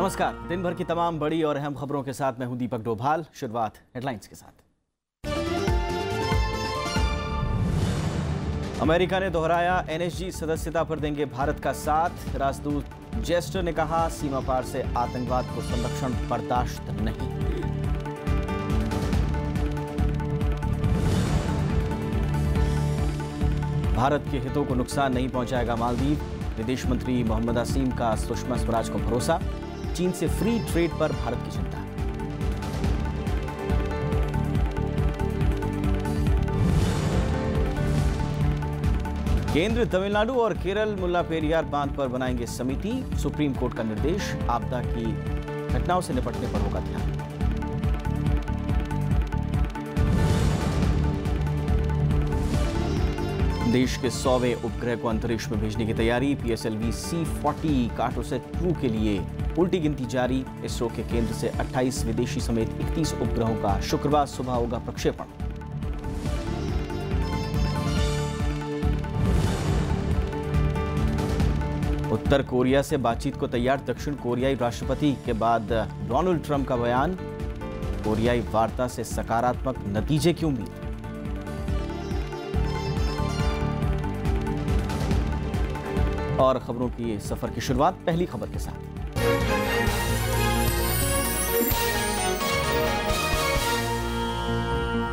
नमस्कार। दिन भर की तमाम बड़ी और अहम खबरों के साथ मैं हूं दीपक डोभाल। शुरुआत हेडलाइंस के साथ। अमेरिका ने दोहराया, एनएसजी सदस्यता पर देंगे भारत का साथ। राजदूत जेस्टर ने कहा, सीमा पार से आतंकवाद को संरक्षण बर्दाश्त नहीं। भारत के हितों को नुकसान नहीं पहुंचाएगा मालदीव। विदेश मंत्री मोहम्मद असीम का सुषमा स्वराज को भरोसा। चीन से फ्री ट्रेड पर भारत की चिंता। केंद्र तमिलनाडु और केरल मुल्ला पेरियार बांध पर बनाएंगे समिति। सुप्रीम कोर्ट का निर्देश, आपदा की घटनाओं से निपटने पर होगा ध्यान। देश के 100वें उपग्रह को अंतरिक्ष में भेजने की तैयारी। PSLV C-40 कार्टोसैट क्रू के लिए उल्टी गिनती जारी। इसरो के केंद्र से 28 विदेशी समेत 31 उपग्रहों का शुक्रवार सुबह होगा प्रक्षेपण। उत्तर कोरिया से बातचीत को तैयार दक्षिण कोरियाई राष्ट्रपति के बाद डोनाल्ड ट्रंप का बयान। कोरियाई वार्ता से सकारात्मक नतीजे की उम्मीद। और खबरों की सफर की शुरुआत पहली खबर के साथ।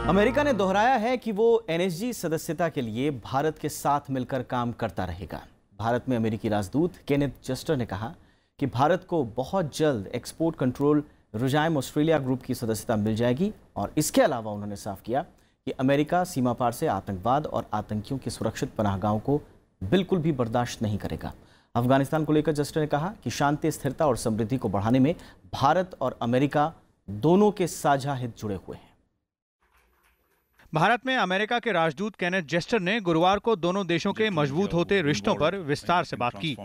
अमेरिका ने दोहराया है कि वो एनएसजी सदस्यता के लिए भारत के साथ मिलकर काम करता रहेगा। भारत में अमेरिकी राजदूत केनेथ जेस्टर ने कहा कि भारत को बहुत जल्द एक्सपोर्ट कंट्रोल रुजाइम ऑस्ट्रेलिया ग्रुप की सदस्यता मिल जाएगी। और इसके अलावा उन्होंने साफ किया कि अमेरिका सीमा पार से आतंकवाद और आतंकियों के सुरक्षित पनाहगाहों को बिल्कुल भी बर्दाश्त नहीं करेगा। अफगानिस्तान को लेकर जेस्टर ने कहा कि शांति, स्थिरता और समृद्धि को बढ़ाने में भारत और अमेरिका दोनों के साझा हित जुड़े हुए हैं। भारत में अमेरिका के राजदूत केनेथ जेस्टर ने गुरुवार को दोनों देशों के मजबूत होते रिश्तों पर विस्तार से बात की।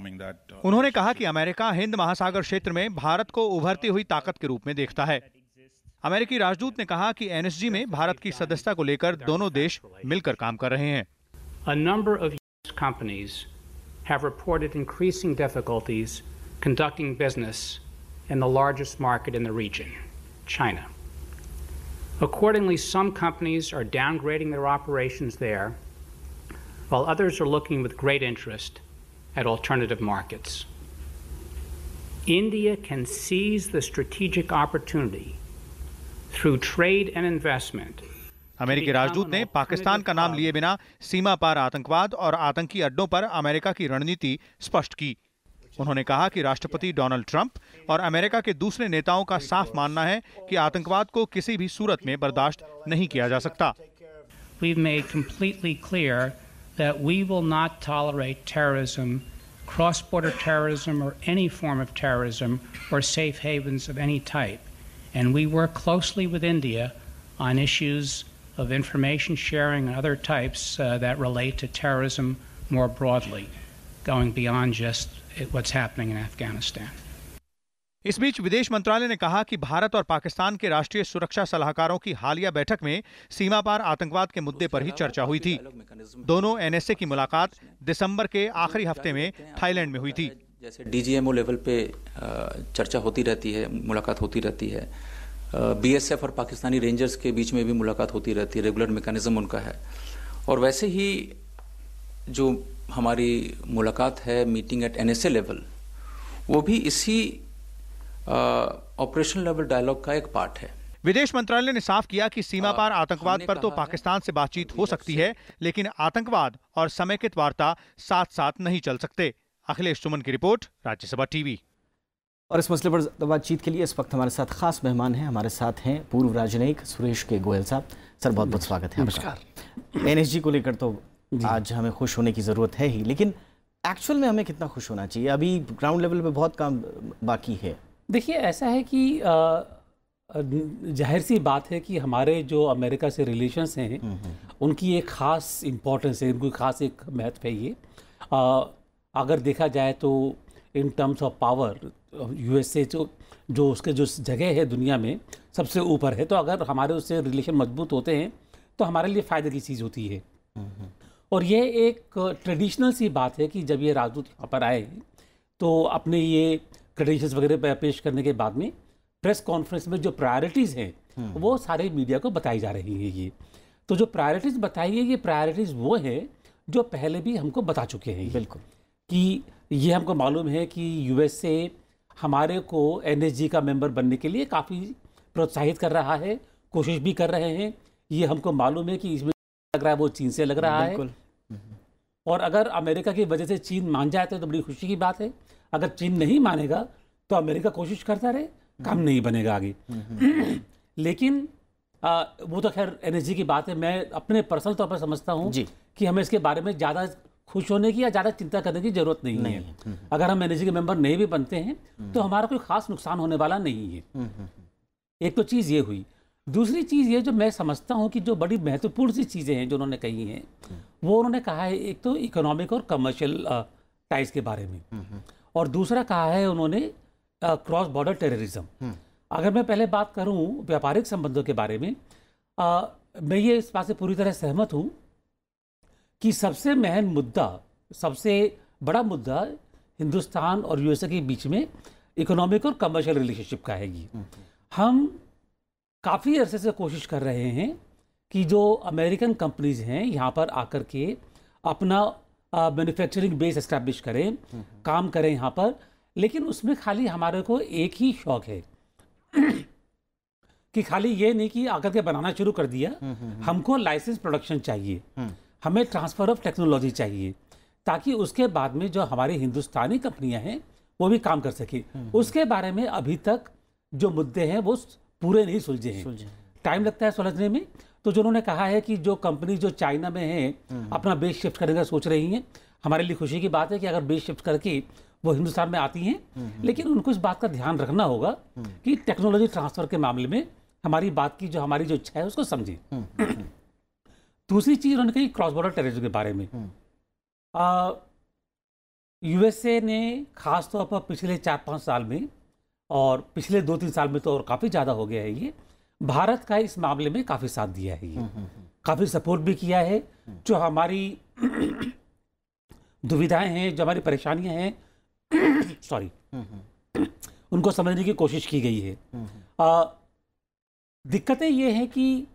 उन्होंने कहा कि अमेरिका हिंद महासागर क्षेत्र में भारत को उभरती हुई ताकत के रूप में देखता है। अमेरिकी राजदूत ने कहा कि एनएसजी में भारत की सदस्यता को लेकर दोनों देश मिलकर काम कर रहे हैं। Companies have reported increasing difficulties conducting business in the largest market in the region, China. Accordingly, some companies are downgrading their operations there, while others are looking with great interest at alternative markets. India can seize the strategic opportunity through trade and investment. अमेरिकी राजदूत ने पाकिस्तान का नाम लिए बिना सीमा पार आतंकवाद और आतंकी अड्डों पर अमेरिका की रणनीति स्पष्ट की। उन्होंने कहा कि राष्ट्रपति डोनाल्ड ट्रंप और अमेरिका के दूसरे नेताओं का साफ मानना है कि आतंकवाद को किसी भी सूरत में बर्दाश्त नहीं किया जा सकता। We've made completely clear that we will not tolerate terrorism, cross-border terrorism or any form of terrorism or safe havens of any type. And we work closely with India on issues of information sharing and other types that relate to terrorism more broadly, going beyond just what's happening in Afghanistan. इस बीच विदेश मंत्रालय ने कहा कि भारत और पाकिस्तान के राष्ट्रीय सुरक्षा सलाहकारों की हालिया बैठक में सीमा पार आतंकवाद के मुद्दे पर ही चर्चा हुई थी। दोनों एनएसए की मुलाकात दिसंबर के आखिरी हफ्ते में थाईलैंड में हुई थी। जैसे डीजीएमओ लेवल पे चर्चा होती रहती है, मुलाकात होती रहती है। बीएसएफ और पाकिस्तानी रेंजर्स के बीच में भी मुलाकात होती रहती है, रेगुलर मैकेनिज्म उनका है। और वैसे ही जो हमारी मुलाकात है मीटिंग एट एनएसए लेवल, वो भी इसी ऑपरेशनल लेवल डायलॉग का एक पार्ट है। विदेश मंत्रालय ने साफ किया कि सीमा पार आतंकवाद पर तो पाकिस्तान से बातचीत हो सकती है, लेकिन आतंकवाद और समेकित वार्ता साथ साथ नहीं चल सकते। अखिलेश सुमन की रिपोर्ट, राज्यसभा टीवी। और इस मसले पर बातचीत के लिए इस वक्त हमारे साथ खास मेहमान हैं। हमारे साथ हैं पूर्व राजनयिक सुरेश के गोयल साहब। सर, बहुत बहुत स्वागत है। नमस्कार। एनएसजी को लेकर तो आज हमें खुश होने की ज़रूरत है ही, लेकिन एक्चुअल में हमें कितना खुश होना चाहिए? अभी ग्राउंड लेवल पे बहुत काम बाकी है। देखिए, ऐसा है कि जाहिर सी बात है कि हमारे जो अमेरिका से रिलेशंस हैं उनकी एक ख़ास इम्पोर्टेंस है, उनकी ख़ास एक महत्व है। ये अगर देखा जाए तो in terms of power USA जो उसके जो जगह है दुनिया में सबसे ऊपर है, तो अगर हमारे उससे रिलेशन मजबूत होते हैं तो हमारे लिए फ़ायदे की चीज़ होती है। और ये एक ट्रेडिशनल सी बात है कि जब ये राजदूत यहाँ पर आए तो अपने ये क्रेडेंशियल्स वगैरह पेश करने के बाद में प्रेस कॉन्फ्रेंस में जो प्रायोरिटीज़ हैं वो सारे मीडिया को बताई जा रही हैं। ये तो जो प्रायोरिटीज़ बताई है, ये प्रायोरिटीज़ वो है जो पहले भी हमको बता चुके हैं। बिल्कुल, कि ये हमको मालूम है कि यूएसए हमारे को एनएसजी का मेंबर बनने के लिए काफ़ी प्रोत्साहित कर रहा है, कोशिश भी कर रहे हैं। ये हमको मालूम है कि इसमें लग रहा है वो चीन से लग रहा है, और अगर अमेरिका की वजह से चीन मान जाए तो बड़ी खुशी की बात है। अगर चीन नहीं मानेगा तो अमेरिका कोशिश करता रहे, काम नहीं बनेगा आगे। लेकिन वो तो खैर एनएसजी की बात है। मैं अपने पर्सनल तौर पर समझता हूँ कि हमें इसके बारे में ज़्यादा खुश होने की या ज़्यादा चिंता करने की जरूरत नहीं है। अगर हम एनएसजी के मेंबर नहीं भी बनते हैं तो हमारा कोई खास नुकसान होने वाला नहीं है। एक तो चीज़ ये हुई। दूसरी चीज़ ये जो मैं समझता हूँ कि जो बड़ी महत्वपूर्ण सी चीज़ें हैं जो उन्होंने कही हैं, वो उन्होंने कहा है एक तो इकोनॉमिक और कमर्शियल टाइज के बारे में, और दूसरा कहा है उन्होंने क्रॉस बॉर्डर टेररिज्म। अगर मैं पहले बात करूं व्यापारिक संबंधों के बारे में, मैं ये इस बात से पूरी तरह सहमत हूं कि सबसे महन मुद्दा, सबसे बड़ा मुद्दा हिंदुस्तान और यूएसए के बीच में इकोनॉमिक और कमर्शियल रिलेशनशिप का है। ये हम काफ़ी अरसे से कोशिश कर रहे हैं कि जो अमेरिकन कंपनीज हैं यहाँ पर आकर के अपना मैन्युफैक्चरिंग बेस एस्टैब्लिश करें, काम करें यहाँ पर, लेकिन उसमें खाली हमारे को एक ही शौक है कि खाली ये नहीं कि आकर के बनाना शुरू कर दिया। हमको लाइसेंस प्रोडक्शन चाहिए, हमें ट्रांसफर ऑफ टेक्नोलॉजी चाहिए, ताकि उसके बाद में जो हमारी हिंदुस्तानी कंपनियां हैं वो भी काम कर सके। उसके बारे में अभी तक जो मुद्दे हैं वो पूरे नहीं सुलझे हैं, टाइम लगता है सुलझने में। तो जो उन्होंने कहा है कि जो कंपनी जो चाइना में है अपना बेस शिफ्ट करने का सोच रही हैं, हमारे लिए खुशी की बात है कि अगर बेस शिफ्ट करके वो हिंदुस्तान में आती हैं, लेकिन उनको इस बात का ध्यान रखना होगा कि टेक्नोलॉजी ट्रांसफर के मामले में हमारी बात की जो हमारी जो इच्छा है उसको समझे। दूसरी चीज उन्होंने कही क्रॉस बॉर्डर टेररिज्म के बारे में। यूएसए ने खास तौर पर पिछले 4-5 साल में और पिछले 2-3 साल में तो और काफ़ी ज़्यादा हो गया है, ये भारत का इस मामले में काफ़ी साथ दिया है, ये काफ़ी सपोर्ट भी किया है। जो हमारी दुविधाएं हैं, जो हमारी परेशानियां हैं सॉरी, उनको समझने की कोशिश की गई है। दिक्कतें ये हैं कि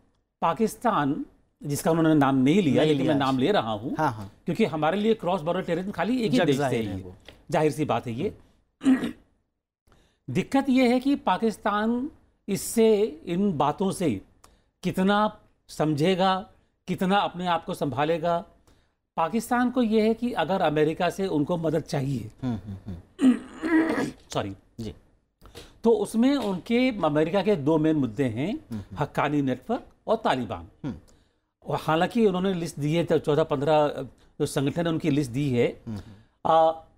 पाकिस्तान, जिसका उन्होंने नाम नहीं लिया लेकिन मैं नाम ले रहा हूँ, क्योंकि हमारे लिए क्रॉस बॉर्डर टेररिज्म खाली एक ही देश से है, जाहिर सी बात है ये। दिक्कत ये है कि पाकिस्तान इससे, इन बातों से कितना समझेगा, कितना अपने आप को संभालेगा। पाकिस्तान को ये है कि अगर अमेरिका से उनको मदद चाहिए सॉरी जी, तो उसमें उनके अमेरिका के 2 मेन मुद्दे हैं, हक्कानी नेटवर्क और तालिबान। और हालांकि उन्होंने लिस्ट दी है, 14-15 जो संगठन है उनकी लिस्ट दी है,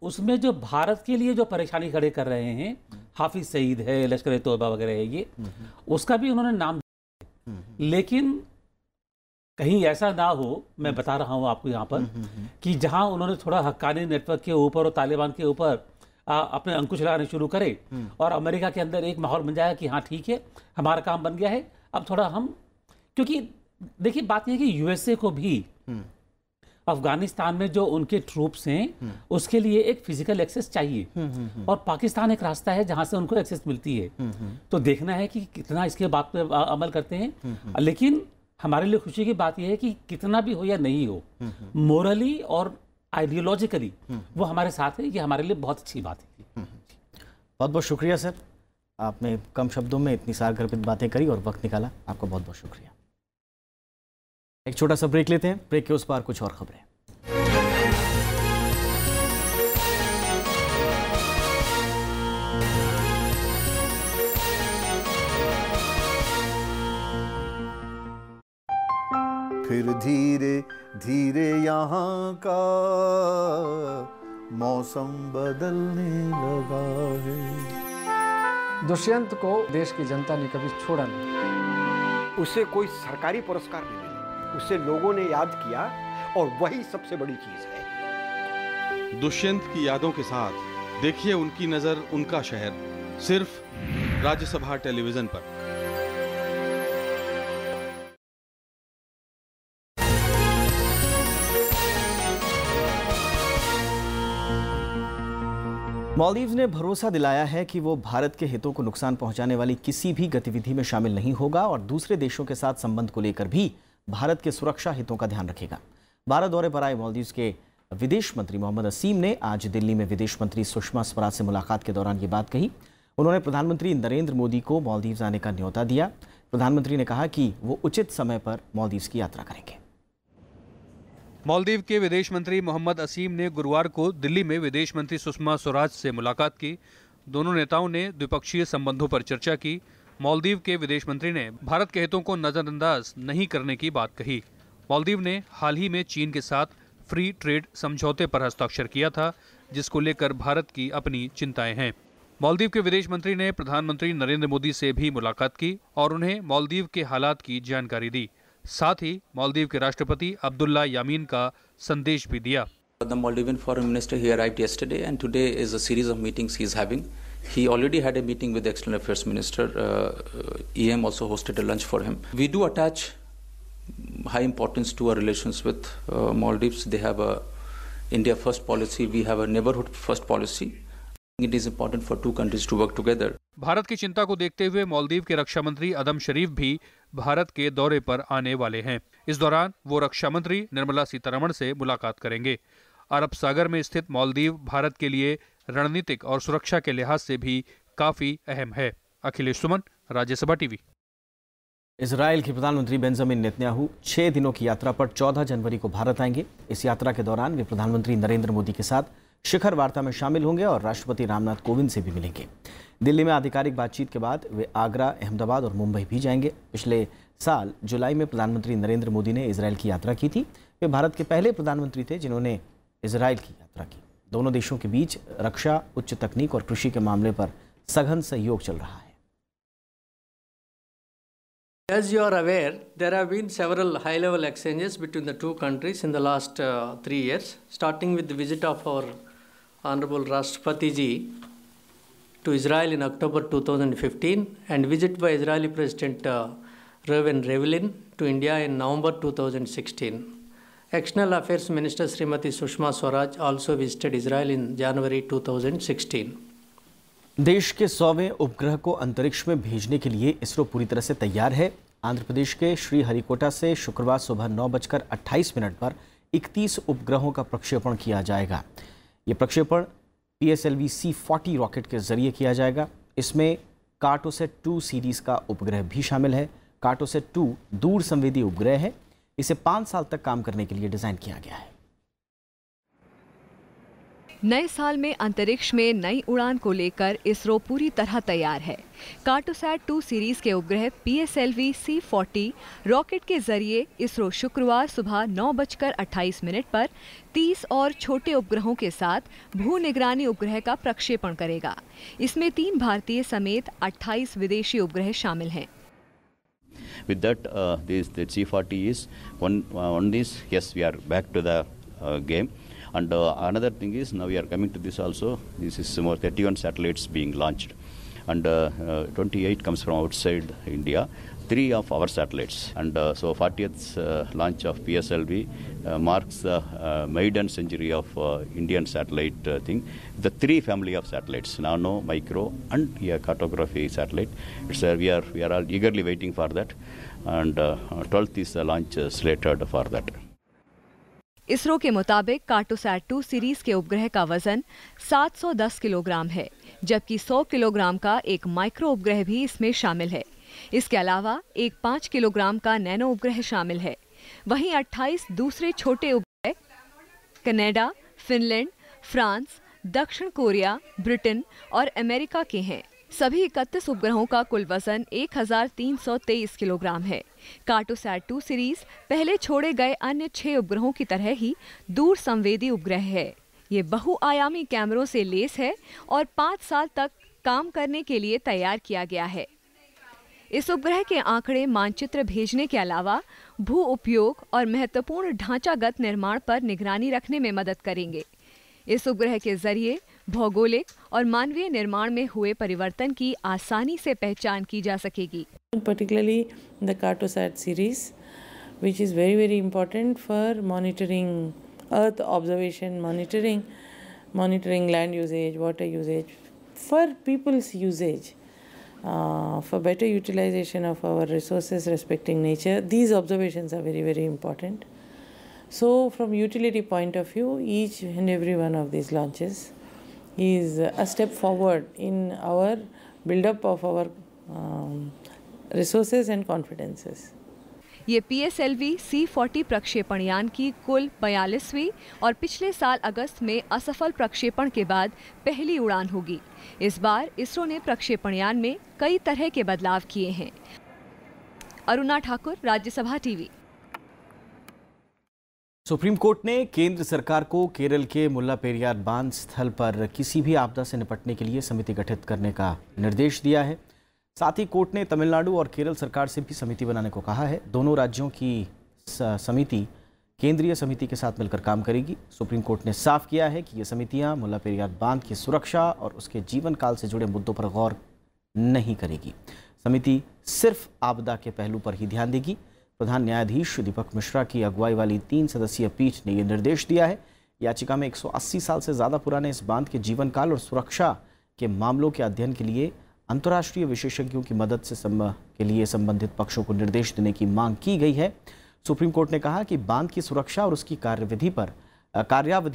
उसमें जो भारत के लिए जो परेशानी खड़े कर रहे हैं, हाफिज सईद है, लश्कर ए तोयबा वगैरह है, ये उसका भी उन्होंने नाम दिया। लेकिन कहीं ऐसा ना हो, मैं बता रहा हूं आपको यहाँ पर, कि जहां उन्होंने थोड़ा हक्कानी नेटवर्क के ऊपर और तालिबान के ऊपर अपने अंकुश लगाने शुरू करे और अमेरिका के अंदर एक माहौल बन जाएगा कि हाँ ठीक है, हमारा काम बन गया है, अब थोड़ा हम, क्योंकि देखिए बात यह कि यूएसए को भी अफगानिस्तान में जो उनके ट्रूप्स हैं उसके लिए एक फिजिकल एक्सेस चाहिए, और पाकिस्तान एक रास्ता है जहां से उनको एक्सेस मिलती है। तो देखना है कि कितना इसके बात पे अमल करते हैं। लेकिन हमारे लिए खुशी की बात यह है कि कितना भी हो या नहीं हो, मोरली और आइडियोलॉजिकली वो हमारे साथ है, ये हमारे लिए बहुत अच्छी बात है। बहुत बहुत शुक्रिया सर, आपने कम शब्दों में इतनी सारगर्भित बातें करी और वक्त निकाला, आपका बहुत बहुत शुक्रिया। एक छोटा सा ब्रेक लेते हैं, ब्रेक के उस पार कुछ और खबरें। फिर धीरे धीरे यहाँ का मौसम बदलने लगा है। दुष्यंत को देश की जनता ने कभी छोड़ा नहीं। उसे कोई सरकारी पुरस्कार नहीं मिला, उसे लोगों ने याद किया, और वही सबसे बड़ी चीज है। दुष्यंत की यादों के साथ देखिए उनकी नजर, उनका शहर, सिर्फ राज्यसभा टेलीविजन पर। मालदीव्स ने भरोसा दिलाया है कि वो भारत के हितों को नुकसान पहुंचाने वाली किसी भी गतिविधि में शामिल नहीं होगा और दूसरे देशों के साथ संबंध को लेकर भी भारत के सुरक्षा हितों का ध्यान रखेगा। भारत दौरे पर आए मालदीव्स के विदेश मंत्री मोहम्मद असीम ने आज दिल्ली में विदेश मंत्री सुषमा स्वराज से मुलाकात के दौरान ये बात कही। उन्होंने प्रधानमंत्री नरेंद्र मोदी को मालदीव्स आने का न्योता दिया। प्रधानमंत्री ने कहा कि वो उचित समय पर मालदीव्स की यात्रा करेंगे। मालदीव के विदेश मंत्री मोहम्मद असीम ने गुरुवार को दिल्ली में विदेश मंत्री सुषमा स्वराज से मुलाकात की। दोनों नेताओं ने द्विपक्षीय संबंधों पर चर्चा की। मालदीव के विदेश मंत्री ने भारत के हितों को नजरअंदाज नहीं करने की बात कही। मालदीव ने हाल ही में चीन के साथ फ्री ट्रेड समझौते पर हस्ताक्षर किया था, जिसको लेकर भारत की अपनी चिंताएं हैं। मालदीव के विदेश मंत्री ने प्रधानमंत्री नरेंद्र मोदी से भी मुलाकात की और उन्हें मालदीव के हालात की जानकारी दी। साथ ही मालदीव के राष्ट्रपति अब्दुल्ला यामीन का संदेश भी दिया। The Maldivian foreign minister he arrived yesterday and today is a series of meetings he is having. He already had a meeting with the External Affairs Minister. EM also hosted a lunch for him. We do attach high importance to our relations with Maldives. They have a India first policy. We have a neighborhood first policy. It is important for two countries to work together. Bharat की चिंता को देखते हुए मालदीव के रक्षा मंत्री अदम शरीफ भी भारत के दौरे पर आने वाले हैं। इस दौरान वो रक्षा मंत्री निर्मला सीतारमण से मुलाकात करेंगे। अरब सागर में स्थित मालदीव भारत के लिए रणनीतिक और सुरक्षा के लिहाज से भी काफी अहम है। अखिलेश सुमन, राज्यसभा टीवी। इजराइल के प्रधानमंत्री बेंजामिन नेतन्याहू 6 दिनों की यात्रा पर 14 जनवरी को भारत आएंगे। इस यात्रा के दौरान वे प्रधानमंत्री नरेंद्र मोदी के साथ शिखर वार्ता में शामिल होंगे और राष्ट्रपति रामनाथ कोविंद से भी मिलेंगे। दिल्ली में आधिकारिक बातचीत के बाद वे आगरा, अहमदाबाद और मुंबई भी जाएंगे। पिछले साल जुलाई में प्रधानमंत्री नरेंद्र मोदी ने इजराइल की यात्रा की थी। वे भारत के पहले प्रधानमंत्री थे जिन्होंने इजराइल की यात्रा की। दोनों देशों के बीच रक्षा, उच्च तकनीक और कृषि के मामले पर सघन सहयोग चल रहा है। As you are aware, there have been several high-level exchanges between the two countries in the last 3 years, starting with the visit of our Honorable Rashtrapati Ji to Israel in October 2015 and visit by Israeli President Reuven Rivlin to India in November 2016. External Affairs Minister Srimati Sushma Swaraj also visited Israel in January 2016. देश के 100वें उपग्रह को अंतरिक्ष में भेजने के लिए इसरो पूरी तरह से तैयार है। आंध्र प्रदेश के श्रीहरिकोटा से शुक्रवार सुबह 9:28 पर 31 उपग्रहों का प्रक्षेपण किया जाएगा। ये प्रक्षेपण PSLV C-40 रॉकेट के जरिए किया जाएगा। इसमें कार्टोसैट 2 सीरीज का उपग्रह भी शामिल है। कार्टोसैट 2 दूर संवेदी उपग्रह है। इसे 5 साल तक काम करने के लिए डिजाइन किया गया है। नए साल में अंतरिक्ष में नई उड़ान को लेकर इसरो पूरी तरह तैयार है। कार्टोसैट 2 सीरीज के उपग्रह PSLV C-40 रॉकेट के जरिए इसरो शुक्रवार सुबह 9:28 पर 30 और छोटे उपग्रहों के साथ भू निगरानी उपग्रह का प्रक्षेपण करेगा। इसमें 3 भारतीय समेत 28 विदेशी उपग्रह शामिल हैं। With that, the C-40 is on this. Yes, we are back to the game. And another thing is, now we are coming to this also. This is more 31 satellites being launched, and 28 comes from outside India. 3 of our satellites, and so 40th launch of PSLV marks the maiden century of Indian satellite thing. The 3 family of satellites, nano, micro, and cartography satellite. It's we are all eagerly waiting for that, and 12th is the launch slated for that. ISRO के मुताबिक Cartosat 2 series के उपग्रह का वजन 710 kilogram है, जबकि 100 kilogram का एक माइक्रो उपग्रह भी इसमें शामिल है। इसके अलावा एक 5 किलोग्राम का नैनो उपग्रह शामिल है। वहीं 28 दूसरे छोटे उपग्रह कनाडा, फिनलैंड, फ्रांस, दक्षिण कोरिया, ब्रिटेन और अमेरिका के हैं। सभी 31 उपग्रहों का कुल वजन 1323 किलोग्राम है। कार्टोसैट 2 सीरीज पहले छोड़े गए अन्य 6 उपग्रहों की तरह ही दूर संवेदी उपग्रह है। ये बहुआयामी कैमरों से लैस है और 5 साल तक काम करने के लिए तैयार किया गया है। इस उपग्रह के आंकड़े मानचित्र भेजने के अलावा भू उपयोग और महत्वपूर्ण ढांचागत निर्माण पर निगरानी रखने में मदद करेंगे। इस उपग्रह के जरिए भौगोलिक और मानवीय निर्माण में हुए परिवर्तन की आसानी से पहचान की जा सकेगी। Particularly the Cartosat series, which is very important for monitoring Earth observation monitoring monitoring land usage, water usage, for people's usage, for better utilization of our resources respecting nature. These observations are very, very important. So from utility point of view, each and every one of these launches is a step forward in our build-up of our resources and confidences. ये PSLV C-40 प्रक्षेपण यान की कुल 42वीं और पिछले साल अगस्त में असफल प्रक्षेपण के बाद पहली उड़ान होगी। इस बार इसरो ने प्रक्षेपण यान में कई तरह के बदलाव किए हैं। Aruna Thakur, Rajya Sabha TV. Supreme court ने केंद्र सरकार को केरल के मुल्ला पेरियार बांध स्थल पर किसी भी आपदा से निपटने के लिए समिति गठित करने का निर्देश दिया है। साथ ही कोर्ट ने तमिलनाडु और केरल सरकार से भी समिति बनाने को कहा है। दोनों राज्यों की समिति केंद्रीय समिति के साथ मिलकर काम करेगी। सुप्रीम कोर्ट ने साफ किया है कि ये समितियां मुल्ला पेरियार बांध की सुरक्षा और उसके जीवन काल से जुड़े मुद्दों पर गौर नहीं करेगी। समिति सिर्फ आपदा के पहलू पर ही ध्यान देगी। प्रधान न्यायाधीश दीपक मिश्रा की अगुवाई वाली 3 सदस्यीय पीठ ने यह निर्देश दिया है। याचिका में 180 साल से ज़्यादा पुराने इस बांध के जीवन काल और सुरक्षा के मामलों के अध्ययन के लिए अंतर्राष्ट्रीय विशेषज्ञों की मदद से के लिए संबंधित पक्षों को निर्देश देने की मांग की गई है। सुप्रीम कोर्ट ने कहा कि बांध की सुरक्षा और उसकी कार्यावधि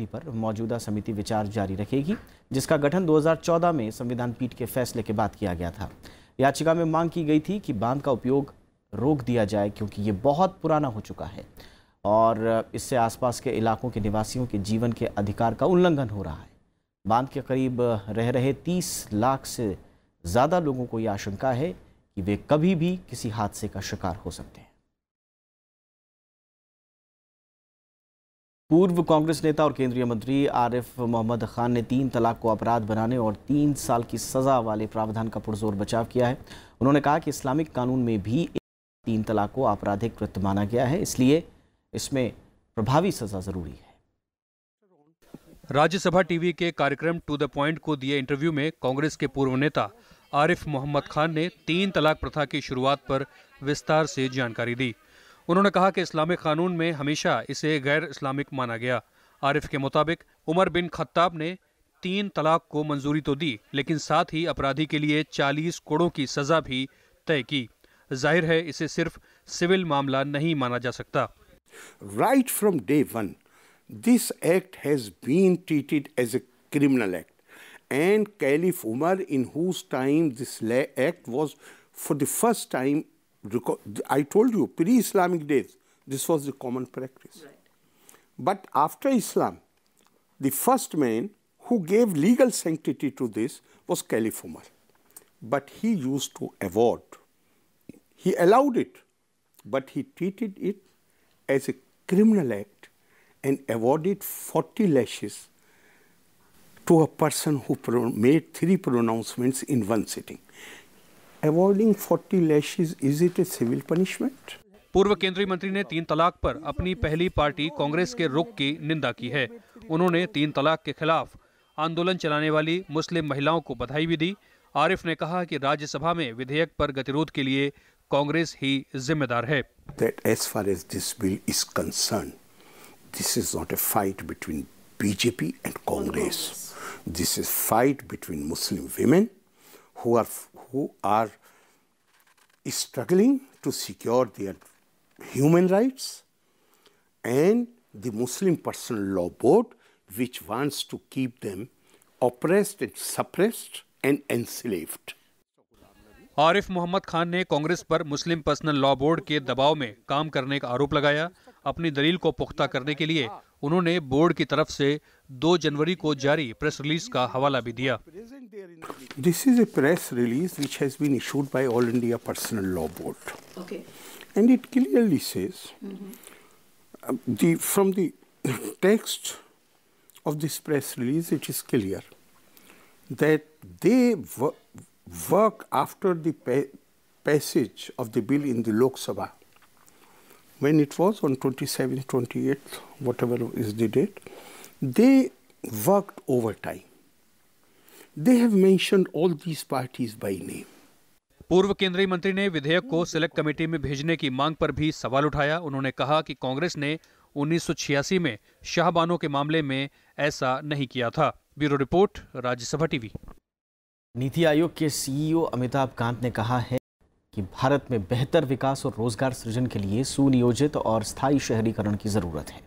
पर मौजूदा समिति विचार जारी रखेगी, जिसका गठन 2014 में संविधान पीठ के फैसले के बाद किया गया था। याचिका में मांग की गई थी कि बांध का उपयोग रोक दिया जाए क्योंकि ये बहुत पुराना हो चुका है और इससे आसपास के इलाकों के निवासियों के जीवन के अधिकार का उल्लंघन हो रहा है। बांध के करीब रह रहे 30 लाख से ज़्यादा लोगों को यह आशंका है कि वे कभी भी किसी हादसे का शिकार हो सकते हैं। पूर्व कांग्रेस नेता और केंद्रीय मंत्री आरिफ मोहम्मद खान ने 3 तलाक को अपराध बनाने और 3 साल की सज़ा वाले प्रावधान का पुरजोर बचाव किया है। उन्होंने कहा कि इस्लामिक कानून में भी 3 तलाक को आपराधिक कृत्य माना गया है, इसलिए इसमें प्रभावी सज़ा ज़रूरी है। राज्यसभा टीवी के कार्यक्रम टू द पॉइंट को दिए इंटरव्यू में कांग्रेस के पूर्व नेता आरिफ मोहम्मद खान ने 3 तलाक प्रथा की शुरुआत पर विस्तार से जानकारी दी। उन्होंने कहा कि इस्लामिक कानून में हमेशा इसे गैर इस्लामिक माना गया। आरिफ के मुताबिक उमर बिन खत्ताब ने 3 तलाक को मंजूरी तो दी, लेकिन साथ ही अपराधी के लिए 40 करोड़ की सजा भी तय की। जाहिर है इसे सिर्फ सिविल मामला नहीं माना जा सकता। Right from day one, this act has been treated as a criminal act. And Caliph Umar, in whose time this act was for the first time, I told you, pre-Islamic days, this was the common practice. Right. But after Islam, the first man who gave legal sanctity to this was Caliph Umar. But he used to avoid. He allowed it, but he treated it as a criminal act and awarded 40 lashes to a person who made 3 pronouncements in one sitting. Avoiding 40 lashes, is it a civil punishment? पूर्व केंद्रीय मंत्री ने 3 तलाक पर अपनी पहली party Congress के रुख की निंदा की है। उन्होंने 3 तलाक के खिलाफ आंदोलन चलाने वाली मुस्लिम महिलाओं को बधाई भी दी। आरिफ ने कहा कि राज्यसभा में विधेयक पर गतिरोध के लिए कांग्रेस ही जिम्मेदार है। That as far as this bill is concerned, this is not a fight between BJP and Congress. This is fight between Muslim women who are struggling to secure their human rights and the Muslim Personal Law Board, which wants to keep them oppressed and suppressed and enslaved. Arif Mohammad Khan ने कांग्रेस पर मुस्लिम personal law board के दबाव में काम करने का आरोप लगाया। अपनी दलील को पुख्ता करने के लिए उन्होंने बोर्ड की तरफ से 2 जनवरी को जारी प्रेस रिलीज का हवाला भी दिया। This is a press release which has been issued by All India Personal Law Board. Okay. And it clearly says, from the text of this press release, it is clear that they work after the passage of the bill in the Lok Sabha, when it was on 27th, 28th, whatever is the date, they worked overtime. They have mentioned all these parties by name. पूर्व केंद्रीय मंत्री ने विधेयक को select committee में भेजने की मांग पर भी सवाल उठाया। उन्होंने कहा कि कांग्रेस ने 1986 में शाहबानो के मामले में ऐसा नहीं किया था। Bureau report, Rajya Sabha TV. NITI Aayog के सीईओ अमिताभ कांत ने कहा है कि भारत में बेहतर विकास और रोजगार सृजन के लिए सुनियोजित और स्थायी शहरीकरण की जरूरत है।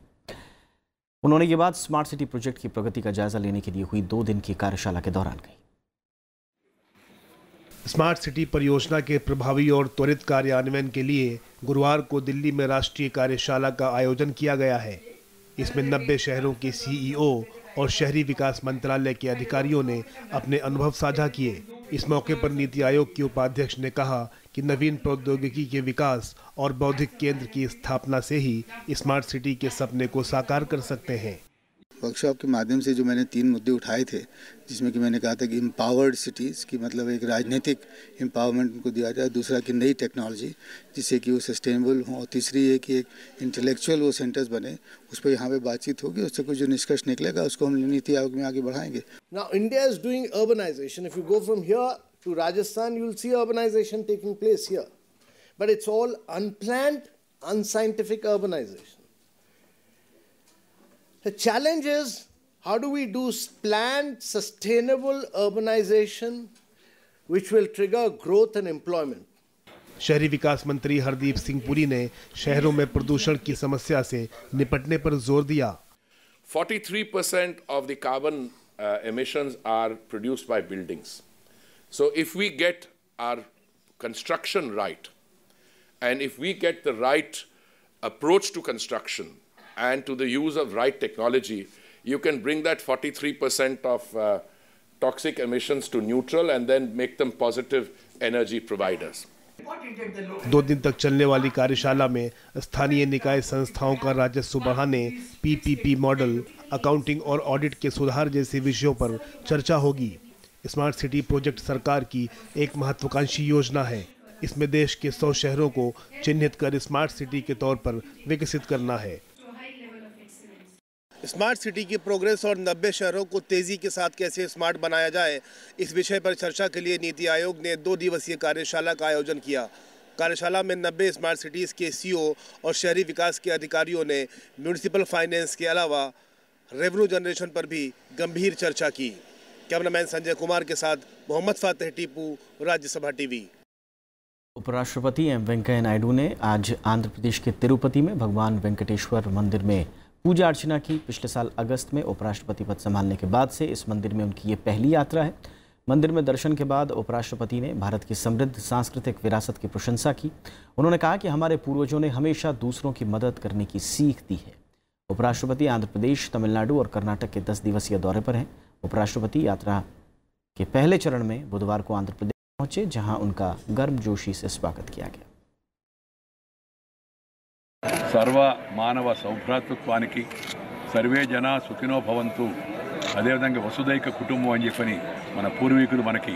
उन्होंने ये बात स्मार्ट सिटी प्रोजेक्ट की प्रगति का जायजा लेने के लिए हुई 2 दिन की कार्यशाला के दौरान कही। स्मार्ट सिटी परियोजना के प्रभावी और त्वरित कार्यान्वयन के लिए गुरुवार को दिल्ली में राष्ट्रीय कार्यशाला का आयोजन किया गया है। इसमें 90 शहरों के सीईओ और शहरी विकास मंत्रालय के अधिकारियों ने अपने अनुभव साझा किए। इस मौके पर नीति आयोग के उपाध्यक्ष ने कहा कि नवीन प्रौद्योगिकी के विकास और बौद्धिक केंद्र की स्थापना से ही स्मार्ट सिटी के सपने को साकार कर सकते हैं। वर्कशॉप के माध्यम से जो मैंने 3 मुद्दे उठाए थे, जिसमें कि मैंने कहा था कि एम्पावर्ड सिटीज़ की मतलब एक राजनीतिक एम्पावरमेंट उनको दिया जाए, दूसरा कि नई टेक्नोलॉजी जिससे कि वो सस्टेनेबल हो, और तीसरी है कि एक इंटेलेक्चुअल वो सेंटर्स बने। उस पर यहाँ पे बातचीत होगी, उससे कुछ जो निष्कर्ष निकलेगा उसको हम नीति आयोग में आगे बढ़ाएंगे। Now India is doing urbanization. If you go from here to Rajasthan, you will see urbanization taking place here, but it's all unplanned, unscientific urbanization. The challenge is, how do we do planned, sustainable urbanization which will trigger growth and employment? शहरी विकास मंत्री हरदीप सिंह पुरी ने शहरों में प्रदूषण की समस्या से निपटने पर जोर दिया। 43% of the carbon emissions are produced by buildings. So if we get our construction right, and if we get the right approach to construction, and to the use of right technology, you can bring that 43% of toxic emissions to neutral and then make them positive energy providers. 2 दिन तक चलने वाली कार्यशाला में स्थानीय निकाय संस्थाओं का राजस्व बढ़ाने, पीपीपी मॉडल, अकाउंटिंग और ऑडिट के सुधार जैसे विषयों पर चर्चा होगी। स्मार्ट सिटी प्रोजेक्ट सरकार की एक महत्वाकांक्षी योजना है। इसमें देश के 100 शहरों को चिन्हित कर स्मार्ट सिटी के तौर पर विकसित करना है। स्मार्ट सिटी की प्रोग्रेस और 90 शहरों को तेज़ी के साथ कैसे स्मार्ट बनाया जाए, इस विषय पर चर्चा के लिए नीति आयोग ने 2 दिवसीय कार्यशाला का आयोजन किया। कार्यशाला में 90 स्मार्ट सिटीज़ के सीईओ और शहरी विकास के अधिकारियों ने म्यूनिसिपल फाइनेंस के अलावा रेवेन्यू जनरेशन पर भी गंभीर चर्चा की। कैमरामैन संजय कुमार के साथ मोहम्मद फातेह टीपू, राज्यसभा टीवी। उपराष्ट्रपति एम वेंकैया नायडू ने आज आंध्र प्रदेश के तिरुपति में भगवान वेंकटेश्वर मंदिर में पूजा अर्चना की। पिछले साल अगस्त में उपराष्ट्रपति पद संभालने के बाद से इस मंदिर में उनकी ये पहली यात्रा है। मंदिर में दर्शन के बाद उपराष्ट्रपति ने भारत की समृद्ध सांस्कृतिक विरासत की प्रशंसा की। उन्होंने कहा कि हमारे पूर्वजों ने हमेशा दूसरों की मदद करने की सीख दी है। उपराष्ट्रपति आंध्र प्रदेश, तमिलनाडु और कर्नाटक के 10 दिवसीय दौरे पर हैं। उपराष्ट्रपति यात्रा के पहले चरण में बुधवार को आंध्र प्रदेश पहुंचे, जहां उनका गर्मजोशी से स्वागत किया गया। सर्व मानव सौभ्रातृत्वानिकी सर्वे जना सुखिनो भवन्तु అదేవిధంగా వసుదైక కుటుంబం అని చెప్పని మన పూర్వీకులు మనకి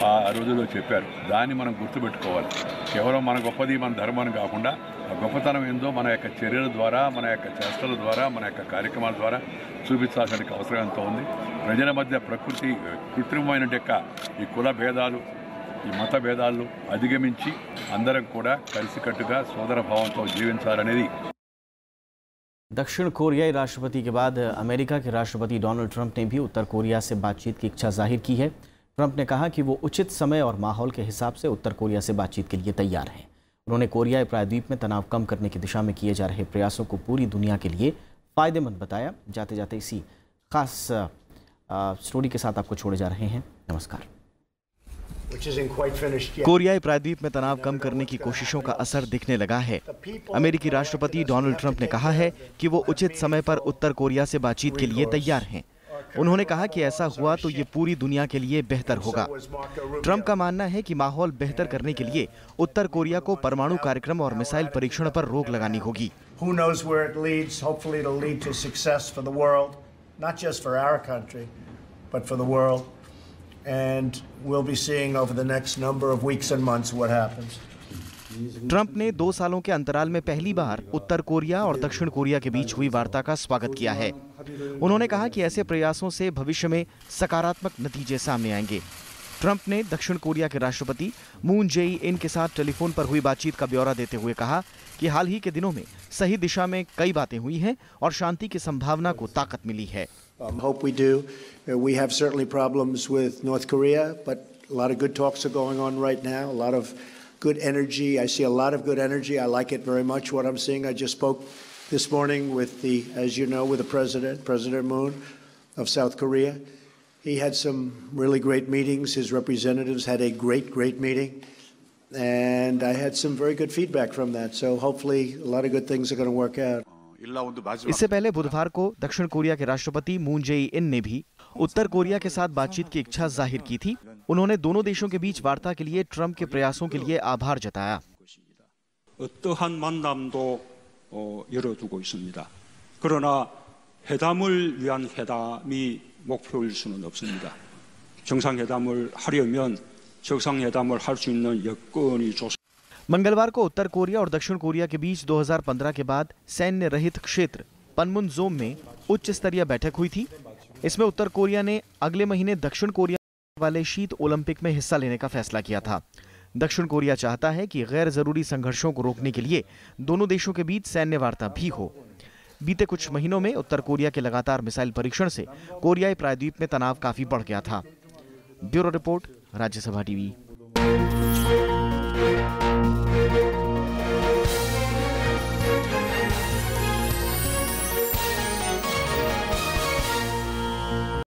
ఆ రోజుల్లో చెప్పారు. దాన్ని మనం గుర్తుపెట్టుకోవాలి. కేవలం మన గొప్పది మన ధర్మాన్ని కాకుండా ఆ గొప్పతనం ఏందో మన యొక్క చర్యల ద్వారా, మన యొక్క చేష్టల ద్వారా, మన యొక్క కార్యక్రమాల ద్వారా చూపించాల్సిన అవసరం ఎంతో ఉంది. ప్రజల మధ్య ప్రకృతి కృత్రిమమైన ఈ కుల భేదాలు, ఈ మత భేదాలను అధిగమించి అందరం కూడా కలిసికట్టుగా సోదర భావంతో జీవించాలనేది। दक्षिण कोरियाई राष्ट्रपति के बाद अमेरिका के राष्ट्रपति डोनाल्ड ट्रंप ने भी उत्तर कोरिया से बातचीत की इच्छा जाहिर की है। ट्रंप ने कहा कि वो उचित समय और माहौल के हिसाब से उत्तर कोरिया से बातचीत के लिए तैयार हैं। उन्होंने कोरियाई प्रायद्वीप में तनाव कम करने की दिशा में किए जा रहे प्रयासों को पूरी दुनिया के लिए फ़ायदेमंद बताया। जाते जाते इसी खास स्टोरी के साथ आपको छोड़े जा रहे हैं। नमस्कार। कोरियाई प्रायद्वीप में तनाव कम करने की कोशिशों का असर दिखने लगा है। अमेरिकी राष्ट्रपति डोनाल्ड ट्रंप ने कहा है कि वो उचित समय पर उत्तर कोरिया से बातचीत के लिए तैयार हैं। उन्होंने कहा कि ऐसा हुआ तो ये पूरी दुनिया के लिए बेहतर होगा। ट्रंप का मानना है कि माहौल बेहतर करने के लिए उत्तर कोरिया को परमाणु कार्यक्रम और मिसाइल परीक्षण पर रोक लगानी होगी। And we'll be seeing over the next number of weeks and months what happens. Trump ने 2 सालों के अंतराल में पहली बार उत्तर कोरिया और दक्षिण कोरिया के बीच हुई वार्ता का स्वागत किया है। उन्होंने कहा कि ऐसे प्रयासों से भविष्य में सकारात्मक नतीजे सामने आएंगे। ट्रंप ने दक्षिण कोरिया के राष्ट्रपति मून जे-इन के साथ टेलीफोन पर हुई बातचीत का ब्यौरा देते हुए कहा कि हाल ही के दिनों में सही दिशा में कई बातें हुई हैं और शांति की संभावना को ताकत मिली है। Hope we do. We have certainly problems with North Korea, but a lot of good talks are going on right now. A lot of good energy. I see a lot of good energy. I like it very much. What I'm seeing. I just spoke this morning with as you know, with the president, President Moon of South Korea. He had some really great meetings. His representatives had a great meeting, and I had some very good feedback from that. So hopefully, a lot of good things are going to work out. इससे पहले बुधवार को दक्षिण Korea के राष्ट्रपति moon जे-इन ने भी उत्तर Korea के साथ बातचीत की इच्छा जाहिर की थी। उन्होंने दोनों देशों के बीच वार्ता के लिए ट्रंप के प्रयासों के लिए आभार जताया। 어떠한 만남도 열어두고 있습니다. 그러나 회담을 위한 회담이 목표일 수는 없습니다. 정상회담을 하려면 정상회담을 할 수 있는 여건이 좋습니다. मंगलवार को उत्तर कोरिया और दक्षिण कोरिया के बीच 2015 के बाद सैन्य रहित क्षेत्र पनमुनजोम में उच्च स्तरीय बैठक हुई थी। इसमें उत्तर कोरिया ने अगले महीने दक्षिण कोरिया वाले शीत ओलंपिक में हिस्सा लेने का फैसला किया था। दक्षिण कोरिया चाहता है कि गैर जरूरी संघर्षों को रोकने के लिए दोनों देशों के बीच सैन्य वार्ता भी हो। बीते कुछ महीनों में उत्तर कोरिया के लगातार मिसाइल परीक्षण से कोरियाई प्रायद्वीप में तनाव काफी बढ़ गया था। Bureau report, Rajya Sabha TV.